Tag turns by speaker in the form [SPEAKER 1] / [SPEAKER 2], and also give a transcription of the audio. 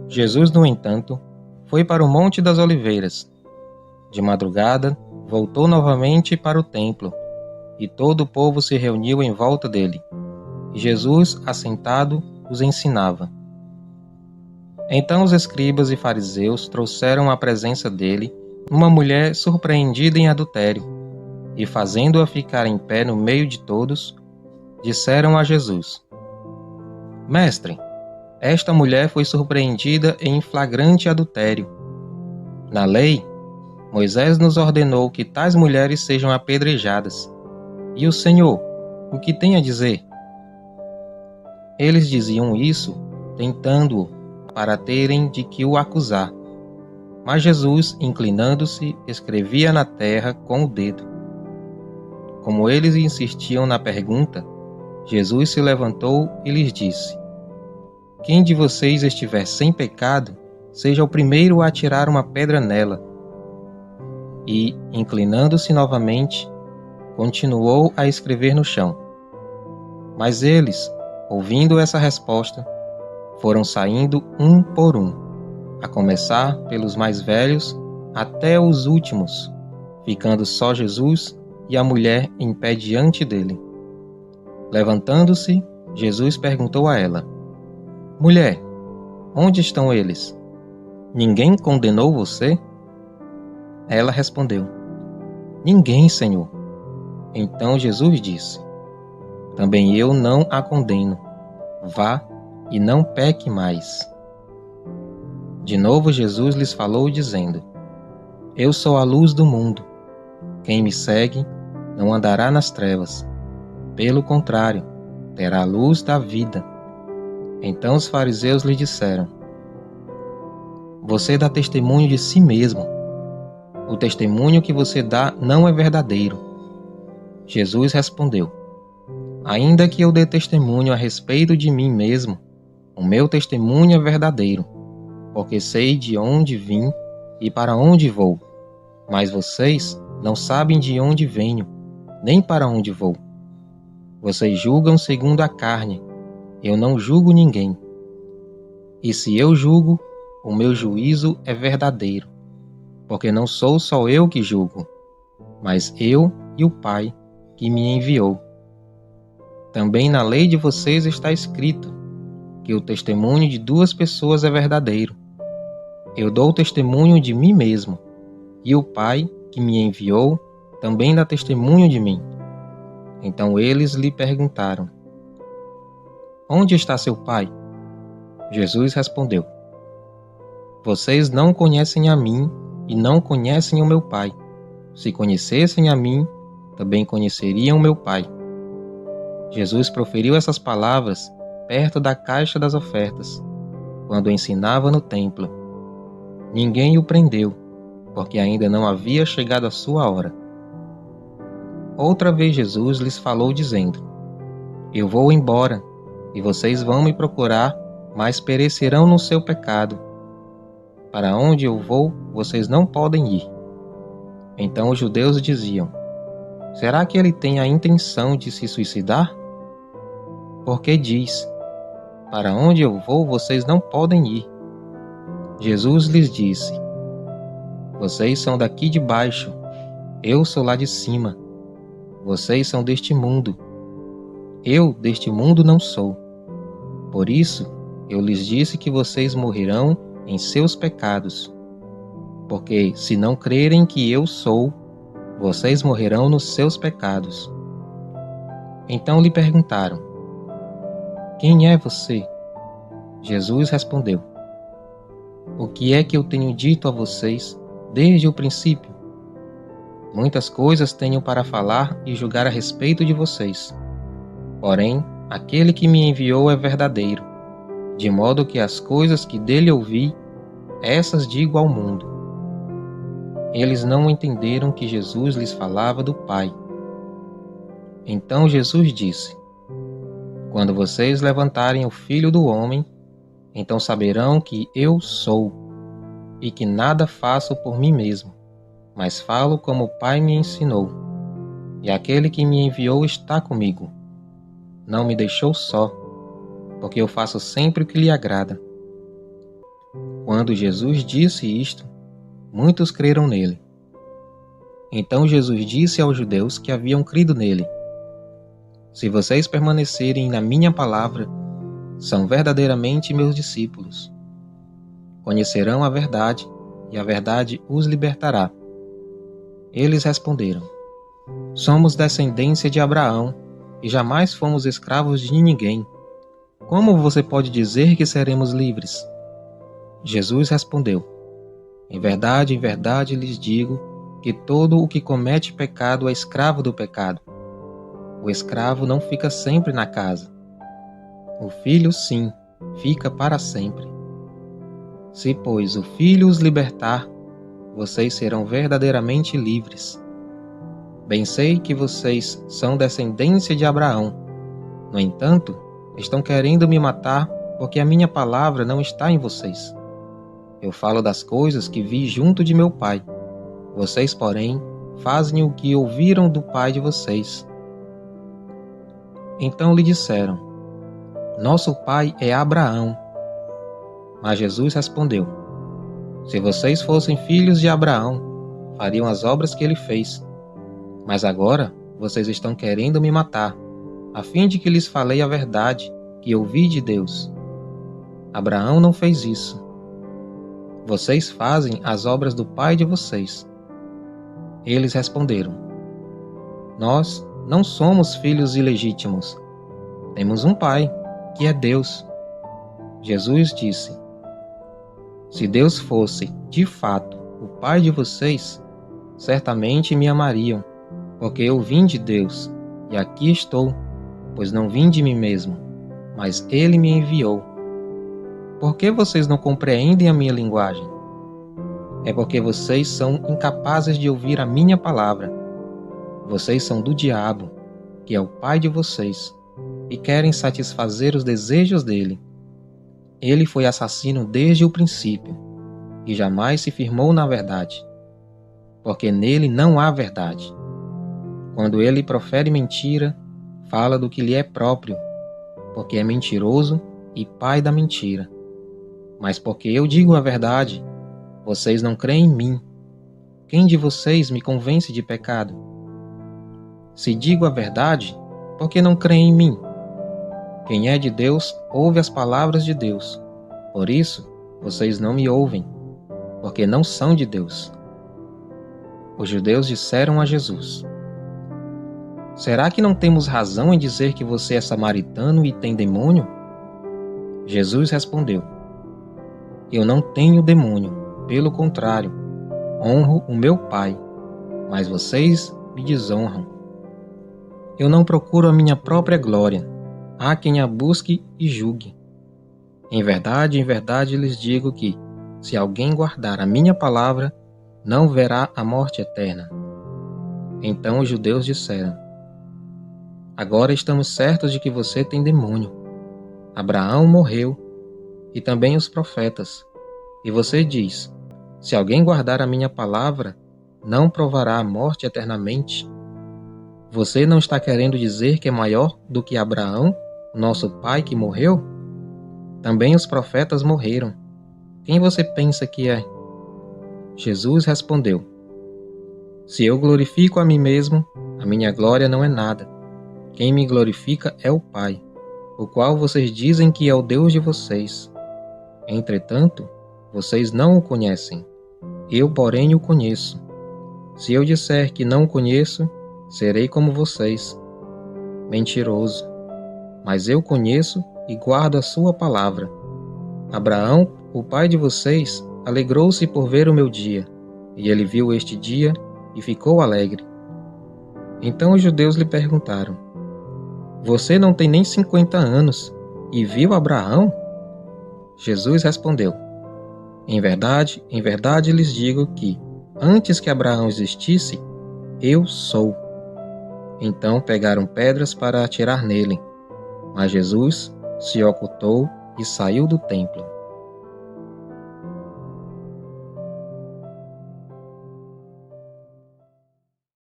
[SPEAKER 1] Jesus, no entanto, foi para o Monte das Oliveiras. De madrugada, voltou novamente para o templo, e todo o povo se reuniu em volta dele. E Jesus, assentado, os ensinava. Então os escribas e fariseus trouxeram à presença dele uma mulher surpreendida em adultério, e fazendo-a ficar em pé no meio de todos, disseram a Jesus: Mestre, esta mulher foi surpreendida em flagrante adultério. Na lei, Moisés nos ordenou que tais mulheres sejam apedrejadas. E o Senhor, o que tem a dizer? Eles diziam isso, tentando-o, para terem de que o acusar. Mas Jesus, inclinando-se, escrevia na terra com o dedo. Como eles insistiam na pergunta, Jesus se levantou e lhes disse: Quem de vocês estiver sem pecado, seja o primeiro a atirar uma pedra nela. E, inclinando-se novamente, continuou a escrever no chão. Mas eles, ouvindo essa resposta, foram saindo um por um, a começar pelos mais velhos até os últimos, ficando só Jesus e a mulher em pé diante dele. Levantando-se, Jesus perguntou a ela: Mulher, onde estão eles? Ninguém condenou você? Ela respondeu: Ninguém, Senhor. Então Jesus disse: Também eu não a condeno. Vá e não peque mais. De novo Jesus lhes falou, dizendo: Eu sou a luz do mundo. Quem me segue não andará nas trevas. Pelo contrário, terá a luz da vida. Então os fariseus lhe disseram: Você dá testemunho de si mesmo. O testemunho que você dá não é verdadeiro. Jesus respondeu: Ainda que eu dê testemunho a respeito de mim mesmo, o meu testemunho é verdadeiro, porque sei de onde vim e para onde vou. Mas vocês não sabem de onde venho, nem para onde vou. Vocês julgam segundo a carne, eu não julgo ninguém. E se eu julgo, o meu juízo é verdadeiro, porque não sou só eu que julgo, mas eu e o Pai que me enviou. Também na lei de vocês está escrito que o testemunho de duas pessoas é verdadeiro. Eu dou testemunho de mim mesmo, e o Pai que me enviou também dá testemunho de mim. Então eles lhe perguntaram: Onde está seu Pai? Jesus respondeu: Vocês não conhecem a mim e não conhecem o meu Pai. Se conhecessem a mim, também conheceriam o meu Pai. Jesus proferiu essas palavras perto da caixa das ofertas, quando ensinava no templo. Ninguém o prendeu, porque ainda não havia chegado a sua hora. Outra vez Jesus lhes falou, dizendo: Eu vou embora, e vocês vão me procurar, mas perecerão no seu pecado. Para onde eu vou, vocês não podem ir. Então os judeus diziam: Será que ele tem a intenção de se suicidar? Porque diz: Para onde eu vou, vocês não podem ir. Jesus lhes disse: Vocês são daqui de baixo, eu sou lá de cima. Vocês são deste mundo, eu deste mundo não sou. Por isso, eu lhes disse que vocês morrerão em seus pecados. Porque se não crerem que eu sou, vocês morrerão nos seus pecados. Então lhe perguntaram: Quem é você? Jesus respondeu: O que é que eu tenho dito a vocês desde o princípio? Muitas coisas tenho para falar e julgar a respeito de vocês. Porém, aquele que me enviou é verdadeiro, de modo que as coisas que dele ouvi, essas digo ao mundo. Eles não entenderam que Jesus lhes falava do Pai. Então Jesus disse: Quando vocês levantarem o Filho do Homem, então saberão que eu sou, e que nada faço por mim mesmo, mas falo como o Pai me ensinou. E aquele que me enviou está comigo. Não me deixou só, porque eu faço sempre o que lhe agrada. Quando Jesus disse isto, muitos creram nele. Então Jesus disse aos judeus que haviam crido nele: Se vocês permanecerem na minha palavra, são verdadeiramente meus discípulos. Conhecerão a verdade, e a verdade os libertará. Eles responderam: Somos descendência de Abraão, e jamais fomos escravos de ninguém. Como você pode dizer que seremos livres? Jesus respondeu: em verdade lhes digo que todo o que comete pecado é escravo do pecado. O escravo não fica sempre na casa. O filho, sim, fica para sempre. Se, pois, o Filho os libertar, vocês serão verdadeiramente livres. Bem sei que vocês são descendência de Abraão. No entanto, estão querendo me matar porque a minha palavra não está em vocês. Eu falo das coisas que vi junto de meu pai. Vocês, porém, fazem o que ouviram do pai de vocês. Então lhe disseram: Nosso pai é Abraão. Mas Jesus respondeu: Se vocês fossem filhos de Abraão, fariam as obras que ele fez. Mas agora vocês estão querendo me matar, a fim de que lhes falei a verdade que ouvi de Deus. Abraão não fez isso. Vocês fazem as obras do pai de vocês. Eles responderam: Nós não somos filhos ilegítimos. Temos um pai, que é Deus. Jesus disse: Se Deus fosse, de fato, o pai de vocês, certamente me amariam, porque eu vim de Deus, e aqui estou, pois não vim de mim mesmo, mas Ele me enviou. Por que vocês não compreendem a minha linguagem? É porque vocês são incapazes de ouvir a minha palavra. Vocês são do diabo, que é o pai de vocês, e querem satisfazer os desejos dele. Ele foi assassino desde o princípio, e jamais se firmou na verdade, porque nele não há verdade. Quando ele profere mentira, fala do que lhe é próprio, porque é mentiroso e pai da mentira. Mas porque eu digo a verdade, vocês não creem em mim. Quem de vocês me convence de pecado? Se digo a verdade, por que não creem em mim? Quem é de Deus, ouve as palavras de Deus. Por isso, vocês não me ouvem, porque não são de Deus. Os judeus disseram a Jesus: Será que não temos razão em dizer que você é samaritano e tem demônio? Jesus respondeu: Eu não tenho demônio, pelo contrário, honro o meu Pai, mas vocês me desonram. Eu não procuro a minha própria glória, há quem a busque e julgue. Em verdade lhes digo que, se alguém guardar a minha palavra, não verá a morte eterna. Então os judeus disseram: Agora estamos certos de que você tem demônio. Abraão morreu, e também os profetas. E você diz: Se alguém guardar a minha palavra, não provará a morte eternamente. Você não está querendo dizer que é maior do que Abraão, nosso pai que morreu? Também os profetas morreram. Quem você pensa que é? Jesus respondeu: Se eu glorifico a mim mesmo, a minha glória não é nada. Quem me glorifica é o Pai, o qual vocês dizem que é o Deus de vocês. Entretanto, vocês não o conhecem. Eu, porém, o conheço. Se eu disser que não o conheço, serei como vocês, mentiroso. Mas eu conheço e guardo a sua palavra. Abraão, o pai de vocês, alegrou-se por ver o meu dia, e ele viu este dia e ficou alegre. Então os judeus lhe perguntaram: Você não tem nem 50 anos e viu Abraão? Jesus respondeu: Em verdade lhes digo que, antes que Abraão existisse, eu sou. Então pegaram pedras para atirar nele, mas Jesus se ocultou e saiu do templo.